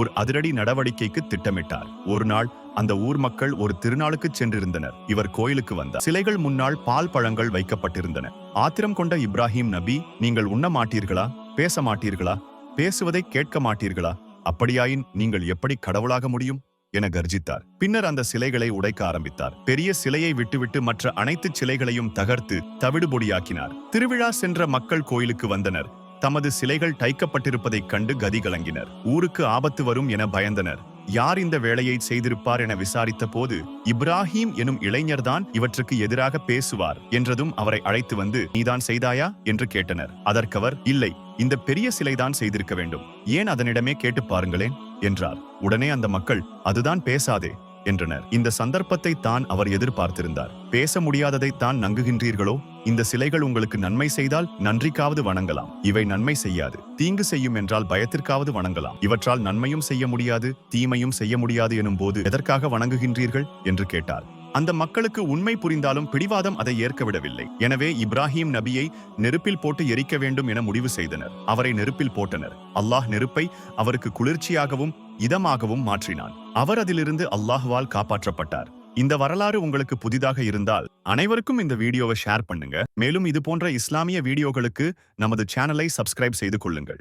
ஒரு அதிரடி நடவடிக்கைக்கு திட்டமிட்டார். ஒரு நாள் அந்த ஊர் மக்கள் ஒரு திருநாளுக்கு சென்றிருந்தனர். இவர் கோயிலுக்கு வந்தார். சிலைகள் முன்னால் பால் பழங்கள் வைக்கப்பட்டிருந்தன. ஆத்திரம் கொண்ட இப்ராஹிம் நபி, நீங்கள் உண்ண மாட்டீர்களா, பேச மாட்டீர்களா, பேசுவதை கேட்க மாட்டீர்களா? அப்படியாயின் நீங்கள் எப்படி கடவுளாக முடியும் என கர்ஜித்தார். பின்னர் அந்த சிலைகளை உடைக்க ஆரம்பித்தார். பெரிய சிலையை விட்டுவிட்டு மற்ற அனைத்து சிலைகளையும் தகர்த்து தவிடுபொடியாக்கினார். திருவிழா சென்ற மக்கள் கோயிலுக்கு வந்தனர். தமது சிலைகள் தைக்கப்பட்டிருப்பதைக் கண்டு கதி கலங்கினர். ஊருக்கு ஆபத்து வரும் என பயந்தனர். யார் இந்த வேலையை செய்திருப்பார் என விசாரித்த போது இப்ராஹிம் எனும் இளைஞர்தான் இவற்றுக்கு எதிராக பேசுவார் என்றதும் அவரை அழைத்து வந்து, நீதான் செய்தாயா என்று கேட்டனர். அதற்கவர், இல்லை, இந்த பெரிய சிலைதான் செய்திருக்க வேண்டும், ஏன் அதனிடமே கேட்டு பாருங்களேன் என்றார். உடனே அந்த மக்கள், அதுதான் பேசாதே என்றனர். இந்த சந்தர்ப்பத்தை தான் அவர் எதிர்பார்த்திருந்தார். பேச முடியாததை தான் நங்குகின்றீர்களோ? இந்த சிலைகள் உங்களுக்கு நன்மை செய்தால் நன்றிக்காவது வணங்கலாம். இவை நன்மை செய்யாது, தீங்கு செய்யும் என்றால் பயத்திற்காவது வணங்கலாம். இவற்றால் நன்மையும் செய்ய முடியாது, தீமையும் செய்ய முடியாது எனும் போது எதற்காக வணங்குகின்றீர்கள் என்று கேட்டார். அந்த மக்களுக்கு உண்மை புரிந்தாலும் பிடிவாதம் அதை ஏற்க விடவில்லை. எனவே இப்ராஹிம் நபியை நெருப்பில் போட்டு எரிக்க வேண்டும் என முடிவு செய்தனர். அவரை நெருப்பில் போட்டனர். அல்லாஹ் நெருப்பை அவருக்கு குளிர்ச்சியாகவும் இதமாகவும் மாற்றினான். அவர் அதிலிருந்து அல்லாஹ்வால் காப்பாற்றப்பட்டார். இந்த வரலாறு உங்களுக்கு புதிதாக இருந்தால் அனைவருக்கும் இந்த வீடியோவை ஷேர் பண்ணுங்க. மேலும் இது போன்ற இஸ்லாமிய வீடியோகளுக்கு நமது சேனலை சப்ஸ்கிரைப் செய்து கொள்ளுங்கள்.